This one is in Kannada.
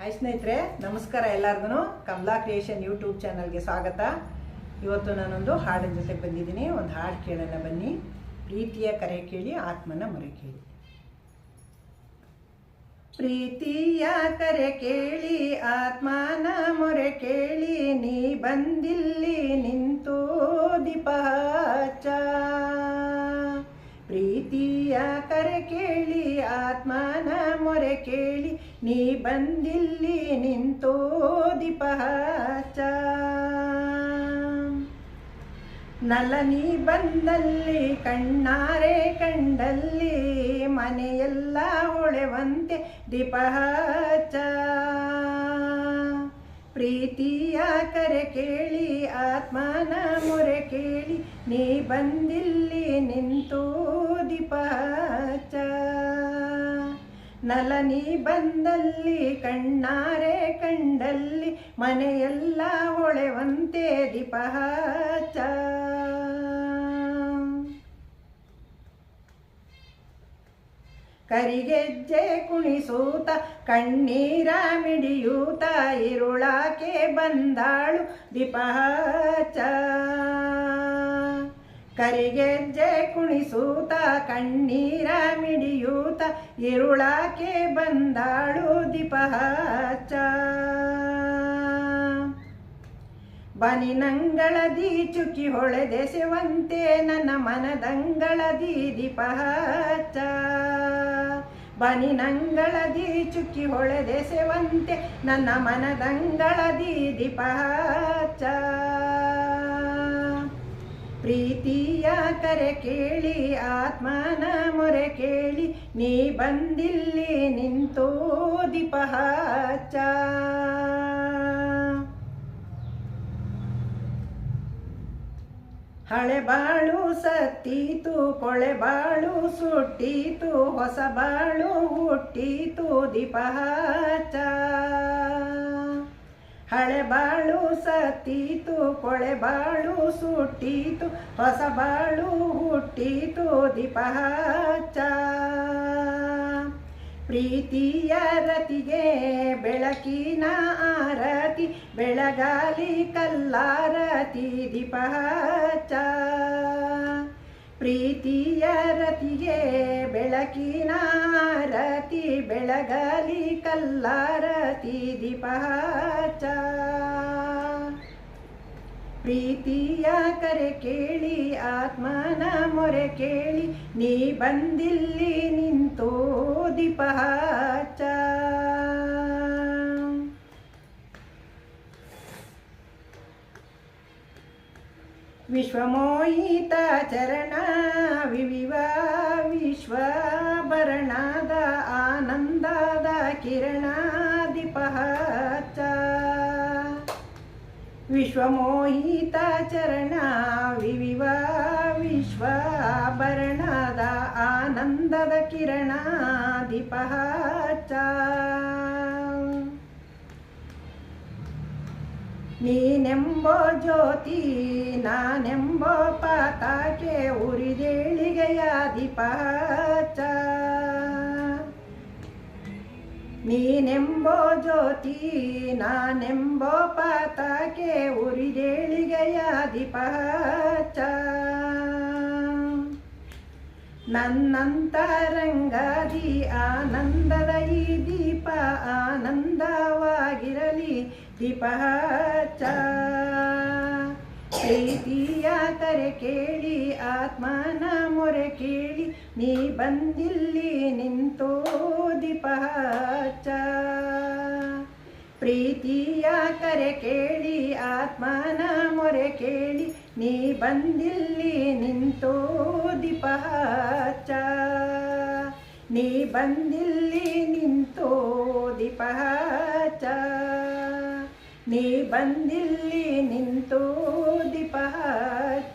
ಹಾಯ್ ಸ್ನೇಹಿತರೆ, ನಮಸ್ಕಾರ. ಎಲ್ಲರಿಗೂ ಕಮಲಾ ಕ್ರಿಯೇಷನ್ ಯೂಟ್ಯೂಬ್ ಚಾನಲ್ಗೆ ಸ್ವಾಗತ. ಇವತ್ತು ನಾನೊಂದು ಹಾಡಿನ ಜೊತೆ ಬಂದಿದ್ದೀನಿ. ಒಂದು ಹಾಡು ಕೇಳೋಣ ಬನ್ನಿ. ಪ್ರೀತಿಯ ಕರೆ ಕೇಳಿ, ಆತ್ಮನ ಮೊರೆ ಕೇಳಿ. ಪ್ರೀತಿಯ ಕರೆ ಕೇಳಿ, ಆತ್ಮನ ಮೊರೆ ಕೇಳಿ, ನೀ ಬಂದಿಲ್ಲಿ ನಿಂತು ದೀಪ ಹಚ್ಚ. ಪ್ರೀತಿಯ ಕರೆ ಕೇಳಿ, ಆತ್ಮನ ಮೊರೆ ಕೇಳಿ, ನೀ ಬಂದಿಲ್ಲಿ ನಿಂತು ದೀಪ ಹಚ್ಚ. ನಲ ನೀ ಬಂದಲ್ಲಿ ಕಣ್ಣಾರೆ ಕಂಡಲ್ಲಿ, ಮನೆಯೆಲ್ಲ ಹೊಳೆವಂತೆ ದೀಪ ಹಚ್ಚ. ಪ್ರೀತಿಯ ಕರೆ ಕೇಳಿ, ಆತ್ಮನ ಮೊರೆ ಕೇಳಿ, ನೀ ಬಂದಿಲ್ಲಿ ನಿಂತು ದೀಪ ಹಚ್ಚ. ನಲ ನೀ ಬಂದಲ್ಲಿ ಕಣ್ಣಾರೆ ಕಂಡಲ್ಲಿ, ಮನೆಯೆಲ್ಲ ಹೊಳೆವಂತೆ ದೀಪ ಹಚ್ಚ. ಕರಿಗೆಜ್ಜೆ ಕುಣಿಸೂತ ಕಣ್ಣೀರ ಮಿಡಿಯೂತ, ಇರುಳಾಕೆ ಬಂದಾಳು ದೀಪ ಹಚ್ಚ. ಕರಿಗೆಜ್ಜೆ ಕುಣಿಸೂತ ಕಣ್ಣೀರ ಮಿಡಿಯೂತ, ಇರುಳಾಕೆ ಬಂದಾಳು ದೀಪ ಹಚ್ಚ. ಬನಿನಂಗಳದಿ ಚುಕ್ಕಿ ಹೊಳೆದೆಸೆವಂತೆ, ನನ್ನ ಮನದಂಗಳದಿ ದೀಪ ಹಚ್ಚ. ಬನಿನಂಗಳದಿ ಚುಕ್ಕಿ ಹೊಳೆದೆಸೆವಂತೆ, ನನ್ನ ಮನದಂಗಳದಿ ದೀಪ ಹಚ್ಚ. ಪ್ರೀತಿಯ ಕರೆ ಕೇಳಿ, ಆತ್ಮನ ಮೊರೆ ಕೇಳಿ, ನೀ ಬಂದಿಲ್ಲಿ ನಿಂತು ದೀಪ ಹಚ್ಚ. ಹಳೆ ಬಾಳು ಸತ್ತೀತು, ಕೊಳೆ ಬಾಳು ಸುಟ್ಟೀತು, ಹೊಸ ಬಾಳು ಹುಟ್ಟೀತು ದೀಪ ಹಚ್ಚ. ಹಳೆ ಬಾಳು ಸತ್ತೀತು, ಕೊಳೆ ಬಾಳು ಸುಟ್ಟೀತು, ಹೊಸ ಬಾಳು ಹುಟ್ಟೀತು ದೀಪ ಹಚ್ಚ. ಪ್ರೀತಿಯ ರತಿಗೆ ಬೆಳಕಿನ ಆರತಿ, ಬೆಳಗಾಲಿ ಕಲ್ಲಾರತಿ ದೀಪ ಹಚ್ಚ. ಪ್ರೀತಿಯ ರತಿಗೆ ಬೆಳಕಿನ ಆರತಿ, ಬೆಳಗಾಲಿ ಕಲ್ಲಾರತಿ ದೀಪ ಹಚ್ಚ. ಪ್ರೀತಿಯ ಕರೆ ಕೇಳಿ, ಆತ್ಮನ ಮೊರೆ ಕೇಳಿ, ನೀ ಬಂದಿಲ್ಲಿ ನಿಂತು ದೀಪ ಹಚ್ಚ. ವಿಶ್ವಮೋಹಿತ ಚರಣ ವಿವಿವ ವಿಶ್ವಭರಣದ ಆನಂದದ ಕಿರಣ ದೀಪ ಹಚ್ಚ. ವಿಶ್ವಮೋಹಿತ ಚರಣ ವಿವಿವ ವಿಶ್ವಭರಣದ ಆನಂದದ ಕಿರಣ ದೀಪ ಹಚ್ಚ. ನೀನೆಂಬೋ ಜ್ಯೋತಿ ನಾನೆಂಬೋ ಪಾತಾಕೆ, ಉರಿದೇಳಿಗೆಯ ದೀಪ ಹಚ್ಚ. ನೀನೆಂಬೋ ಜ್ಯೋತಿ ನಾನೆಂಬೋ ಪಾತಾಕೆ, ಉರಿದೇಳಿಗೆಯ ದೀಪ ಹಚ್ಚ. ನನ್ನಂತರಂಗದಿ ಆನಂದದ ಈ ದೀಪ ಆನಂದವಾಗಿರಲಿ ದೀಪ ಹಚ್ಚ. ಪ್ರೀತಿಯ ಕರೆ ಕೇಳಿ, ಆತ್ಮನ ಮೊರೆ ಕೇಳಿ, ನೀ ಬಂದಿಲ್ಲಿ ನಿಂತು ದೀಪ ಹಚ್ಚ. ಪ್ರೀತಿಯ ಕರೆ ಕೇಳಿ, ಆತ್ಮನ ಮೊರೆ ಕೇಳಿ, ನೀ ಬಂದಿಲ್ಲಿ ನಿಂತು ದೀಪ ಹಚ್ಚ. ನೀ ಬಂದಿಲ್ಲಿ ನಿಂತು ದೀಪ ಹಚ್ಚ. ನೀ ಬಂದಿಲ್ಲಿ ನಿಂತು ದೀಪ ಹಚ್ಚ.